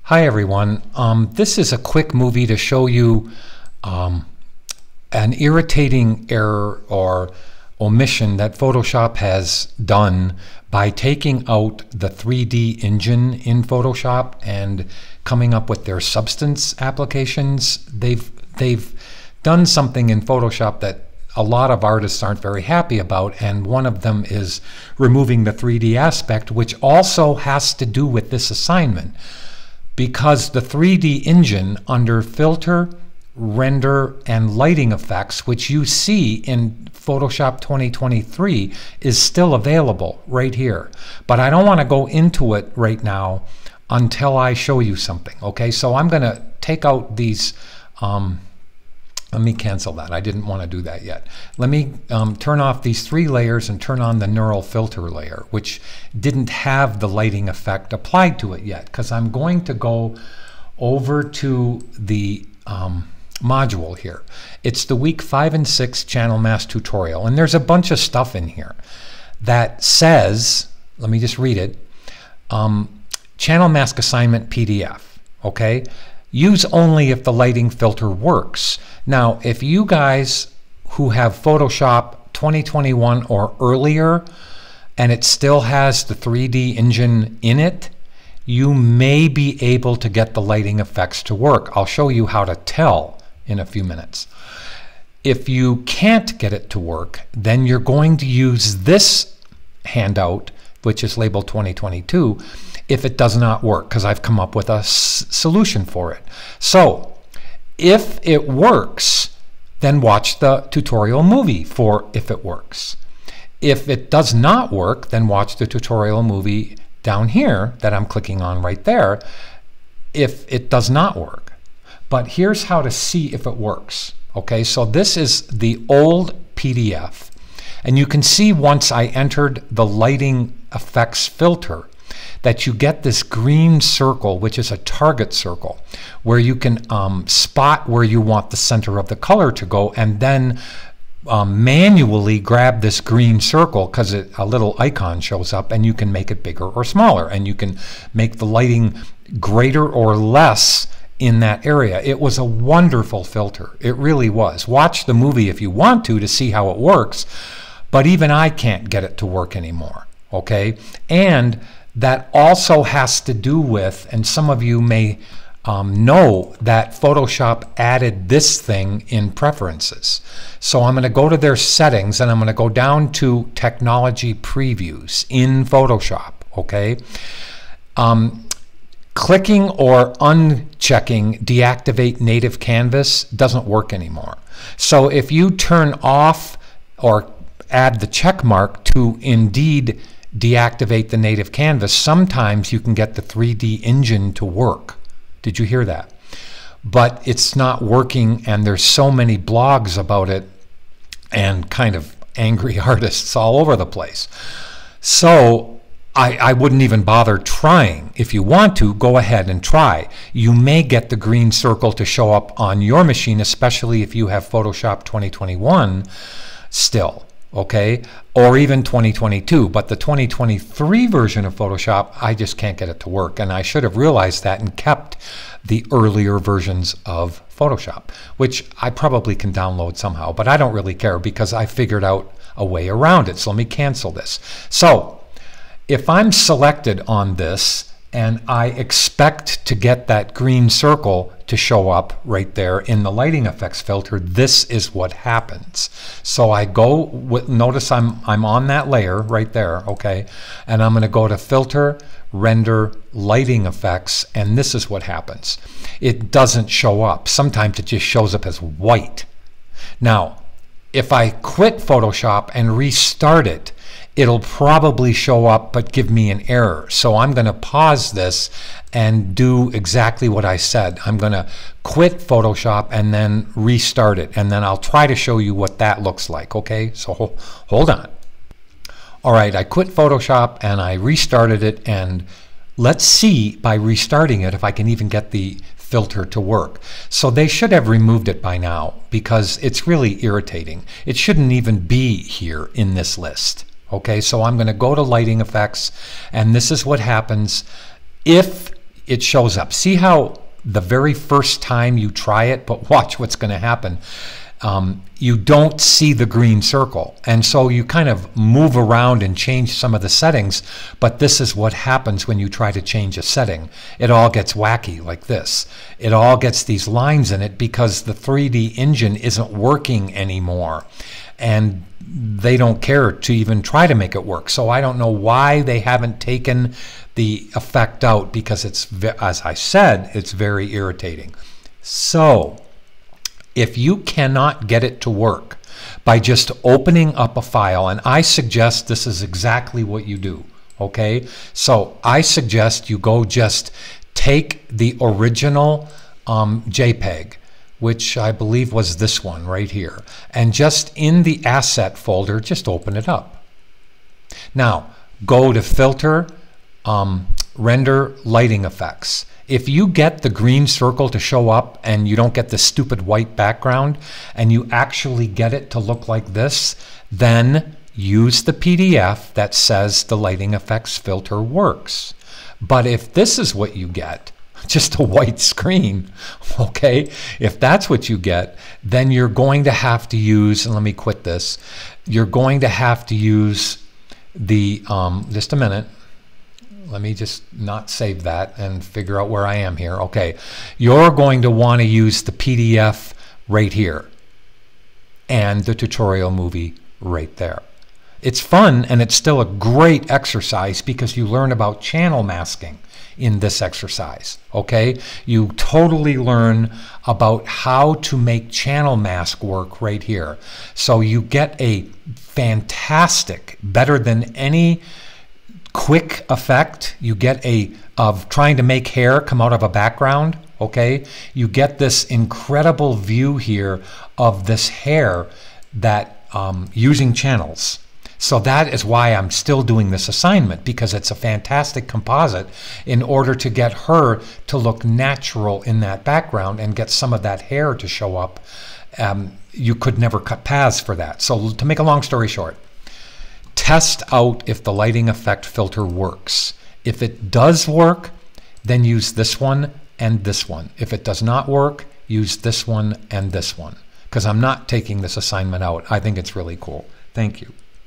Hi everyone. This is a quick movie to show you an irritating error or omission that Photoshop has done by taking out the 3D engine in Photoshop and coming up with their substance applications. They've done something in Photoshop that a lot of artists aren't very happy about, and one of them is removing the 3D aspect, which also has to do with this assignment. Because the 3D engine under Filter, Render, and Lighting Effects, which you see in Photoshop 2023, is still available right here. But I don't want to go into it right now until I show you something. Okay, so I'm going to take out these. Let me cancel that. I didn't want to do that yet. Let me turn off these three layers and turn on the neural filter layer, which didn't have the lighting effect applied to it yet, because I'm going to go over to the module here. It's the week 5 and 6 channel mask tutorial, and there's a bunch of stuff in here that says, let me just read it, channel mask assignment PDF, okay? Use only if the lighting filter works. Now, if you guys who have Photoshop 2021 or earlier, and it still has the 3D engine in it, you may be able to get the lighting effects to work. I'll show you how to tell in a few minutes. If you can't get it to work, then you're going to use this handout, which is labeled 2022, if it does not work, because I've come up with a solution for it. So if it works, then watch the tutorial movie for if it works. If it does not work, then watch the tutorial movie down here that I'm clicking on right there if it does not work. But here's how to see if it works. Okay, so this is the old PDF. And you can see once I entered the lighting effects filter that you get this green circle, which is a target circle, where you can spot where you want the center of the color to go, and then manually grab this green circle, because a little icon shows up, and you can make it bigger or smaller, and you can make the lighting greater or less in that area. It was a wonderful filter. It really was. Watch the movie if you want to see how it works, but even I can't get it to work anymore. Okay, and that also has to do with, and some of you may know that Photoshop added this thing in preferences. So I'm going to go to their settings, and I'm going to go down to technology previews in Photoshop. Okay, clicking or unchecking deactivate native canvas doesn't work anymore. So if you turn off or add the check mark to indeed deactivate the native canvas, sometimes you can get the 3D engine to work. Did you hear that? But it's not working, and there's so many blogs about it and kind of angry artists all over the place. So I wouldn't even bother trying. If you want to, go ahead and try. You may get the green circle to show up on your machine, especially if you have Photoshop 2021 still. Okay, or even 2022, but the 2023 version of Photoshop, I just can't get it to work, and I should have realized that and kept the earlier versions of Photoshop, which I probably can download somehow, but I don't really care because I figured out a way around it. So let me cancel this. So if I'm selected on this and I expect to get that green circle to show up right there in the lighting effects filter, this is what happens. So I go with, notice I'm on that layer right there, okay, and I'm going to go to Filter, Render, Lighting Effects, and this is what happens. It doesn't show up. Sometimes it just shows up as white. Now, if I quit Photoshop and restart it, it'll probably show up but give me an error. So I'm going to pause this and do exactly what I said. I'm going to quit Photoshop and then restart it, and then I'll try to show you what that looks like. Okay, so hold on. All right, I quit Photoshop and I restarted it, and let's see by restarting it if I can even get the filter to work. So they should have removed it by now because it's really irritating. It shouldn't even be here in this list. Okay, so I'm going to go to lighting effects, and this is what happens if it shows up. See how the very first time you try it, but watch what's going to happen. You don't see the green circle. And so you kind of move around and change some of the settings, but this is what happens when you try to change a setting. It all gets wacky like this. It all gets these lines in it because the 3D engine isn't working anymore. And they don't care to even try to make it work. So I don't know why they haven't taken the effect out, because it's, as I said, it's very irritating. So if you cannot get it to work by just opening up a file, and I suggest this is exactly what you do, okay? So I suggest you go just take the original JPEG, which I believe was this one right here, and just in the asset folder, just open it up. Now, go to Filter, Render Lighting Effects. If you get the green circle to show up and you don't get the stupid white background, and you actually get it to look like this, then use the PDF that says the lighting effects filter works. But if this is what you get, just a white screen, okay, if that's what you get, then you're going to have to use, and let me quit this, you're going to have to use the, just a minute, let me just not save that and figure out where I am here. Okay, you're going to want to use the PDF right here and the tutorial movie right there. It's fun, and it's still a great exercise because you learn about channel masking in this exercise, okay? You totally learn about how to make channel mask work right here. So you get a fantastic, better than any quick effect. You get of trying to make hair come out of a background, okay? You get this incredible view here of this hair that using channels. So that is why I'm still doing this assignment, because it's a fantastic composite in order to get her to look natural in that background and get some of that hair to show up. You could never cut paths for that. So to make a long story short, test out if the lighting effect filter works. If it does work, then use this one and this one. If it does not work, use this one and this one, because I'm not taking this assignment out. I think it's really cool. Thank you.